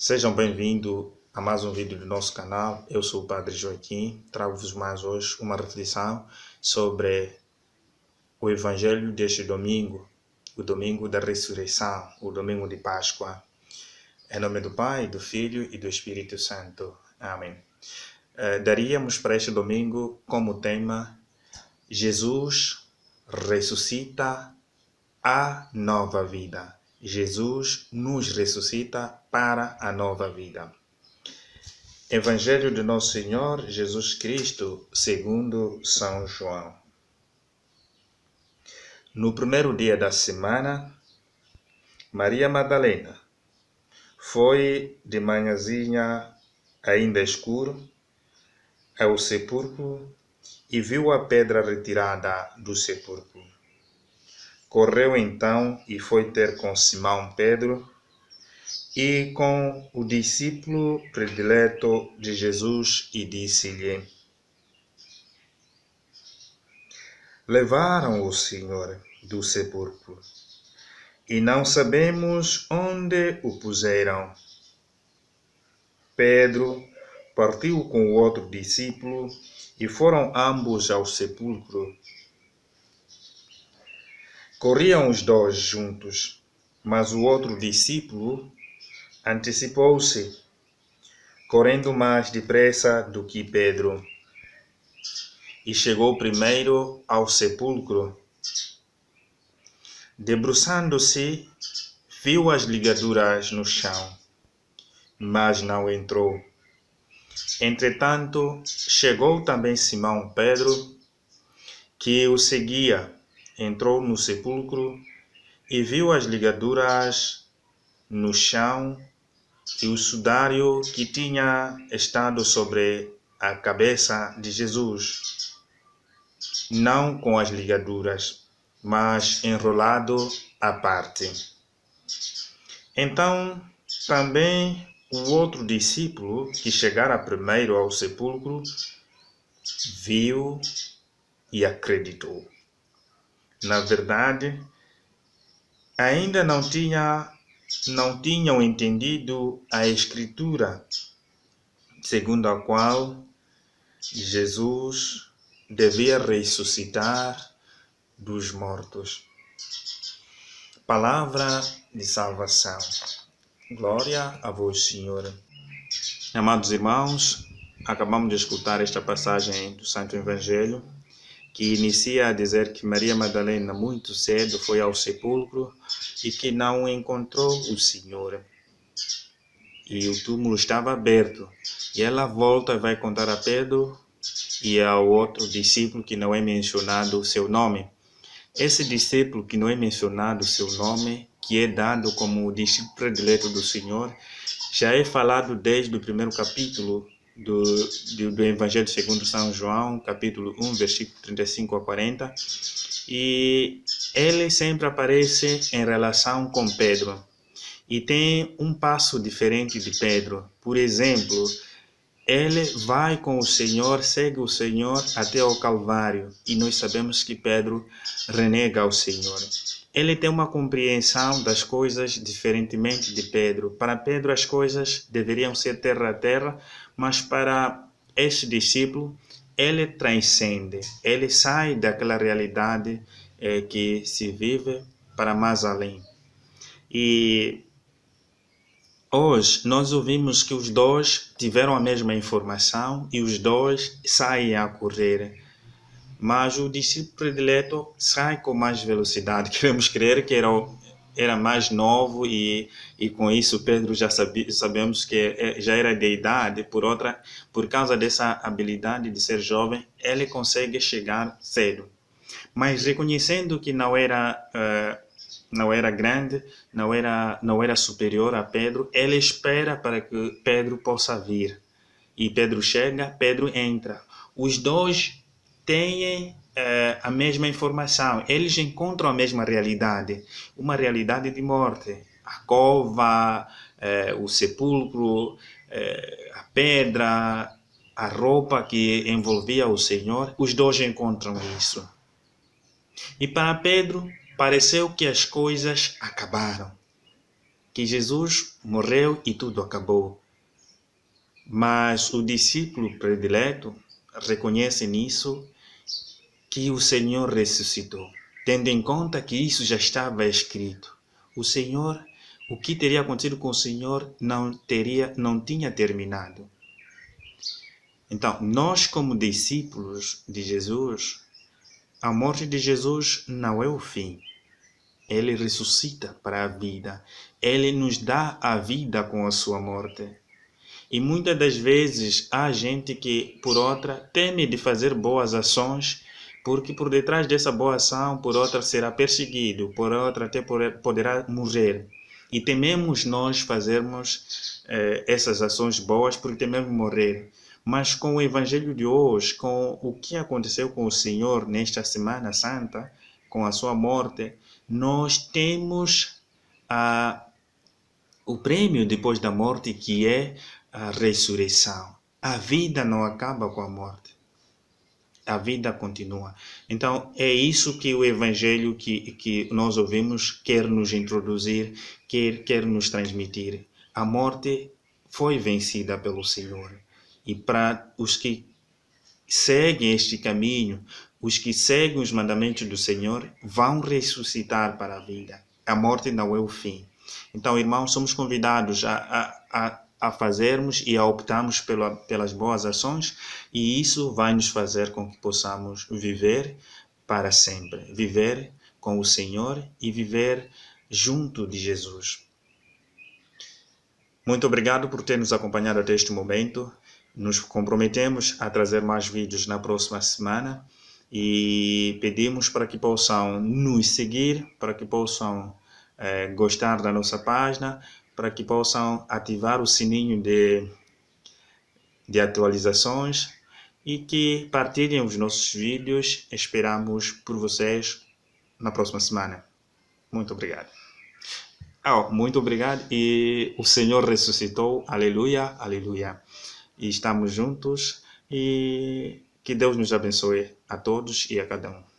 Sejam bem-vindos a mais um vídeo do nosso canal. Eu sou o Padre Joaquim. Trago-vos mais hoje uma reflexão sobre o Evangelho deste domingo, o domingo da ressurreição, o domingo de Páscoa. Em nome do Pai, do Filho e do Espírito Santo. Amém. Daríamos para este domingo como tema: Jesus ressuscita a nova vida. Jesus nos ressuscita para a nova vida. Evangelho de Nosso Senhor Jesus Cristo, segundo São João. No primeiro dia da semana, Maria Madalena foi de manhãzinha, ainda escuro, ao sepulcro e viu a pedra retirada do sepulcro. Correu então e foi ter com Simão Pedro e com o discípulo predileto de Jesus e disse-lhe: Levaram o Senhor do sepulcro e não sabemos onde o puseram. Pedro partiu com o outro discípulo e foram ambos ao sepulcro. Corriam os dois juntos, mas o outro discípulo antecipou-se, correndo mais depressa do que Pedro, e chegou primeiro ao sepulcro. Debruçando-se, viu as ligaduras no chão, mas não entrou. Entretanto, chegou também Simão Pedro, que o seguia, entrou no sepulcro e viu as ligaduras no chão e o sudário que tinha estado sobre a cabeça de Jesus, não com as ligaduras, mas enrolado à parte. Então, também o outro discípulo, que chegara primeiro ao sepulcro, viu e acreditou. Na verdade, ainda não tinham entendido a Escritura, segundo a qual Jesus devia ressuscitar dos mortos. Palavra de salvação. Glória a vós, Senhor. Amados irmãos, acabamos de escutar esta passagem do Santo Evangelho, que inicia a dizer que Maria Madalena muito cedo foi ao sepulcro e que não encontrou o Senhor. E o túmulo estava aberto. E ela volta e vai contar a Pedro e ao outro discípulo que não é mencionado o seu nome. Esse discípulo que não é mencionado o seu nome, que é dado como o discípulo predileto do Senhor, já é falado desde o primeiro capítulo do Evangelho segundo São João, capítulo 1, versículo 35 a 40, e ele sempre aparece em relação com Pedro, e tem um passo diferente de Pedro. Por exemplo, ele vai com o Senhor, segue o Senhor até ao Calvário, e nós sabemos que Pedro renega ao Senhor. Ele tem uma compreensão das coisas diferentemente de Pedro. Para Pedro as coisas deveriam ser terra a terra, mas para este discípulo ele transcende, ele sai daquela realidade que se vive para mais além. E hoje nós ouvimos que os dois tiveram a mesma informação e os dois saem a correr. Mas o discípulo predileto sai com mais velocidade. Queremos crer que era mais novo e com isso Pedro já sabemos que já era de idade. Por causa dessa habilidade de ser jovem, ele consegue chegar cedo. Mas reconhecendo que não era grande, não era superior a Pedro, ele espera para que Pedro possa vir. E Pedro chega, Pedro entra. Os dois têm a mesma informação, eles encontram a mesma realidade, uma realidade de morte. A cova, o sepulcro, a pedra, a roupa que envolvia o Senhor, os dois encontram isso. E para Pedro, pareceu que as coisas acabaram. que Jesus morreu e tudo acabou. Mas o discípulo predileto reconhece nisso que o Senhor ressuscitou, tendo em conta que isso já estava escrito. O que teria acontecido com o Senhor não tinha terminado. Então, nós como discípulos de Jesus, a morte de Jesus não é o fim. Ele ressuscita para a vida. Ele nos dá a vida com a sua morte. E muitas das vezes há gente que, por outra, teme de fazer boas ações, porque por detrás dessa boa ação, por outra, será perseguido, por outra, até poderá morrer. E tememos nós fazermos essas ações boas porque tememos morrer. Mas com o Evangelho de hoje, com o que aconteceu com o Senhor nesta Semana Santa, com a sua morte, nós temos o prêmio depois da morte, que é a ressurreição. A vida não acaba com a morte. A vida continua. Então, é isso que o Evangelho que nós ouvimos quer nos introduzir, quer nos transmitir. A morte foi vencida pelo Senhor. E para os que seguem este caminho, os que seguem os mandamentos do Senhor, vão ressuscitar para a vida. A morte não é o fim. Então, irmãos, somos convidados a fazermos e a optarmos pelas boas ações, e isso vai nos fazer com que possamos viver para sempre, viver com o Senhor e viver junto de Jesus. Muito obrigado por ter nos acompanhado até este momento. Nos comprometemos a trazer mais vídeos na próxima semana e pedimos para que possam nos seguir, para que possam gostar da nossa página, para que possam ativar o sininho de atualizações e que partilhem os nossos vídeos. Esperamos por vocês na próxima semana. Muito obrigado. Muito obrigado, e o Senhor ressuscitou, aleluia, aleluia. E estamos juntos, e que Deus nos abençoe a todos e a cada um.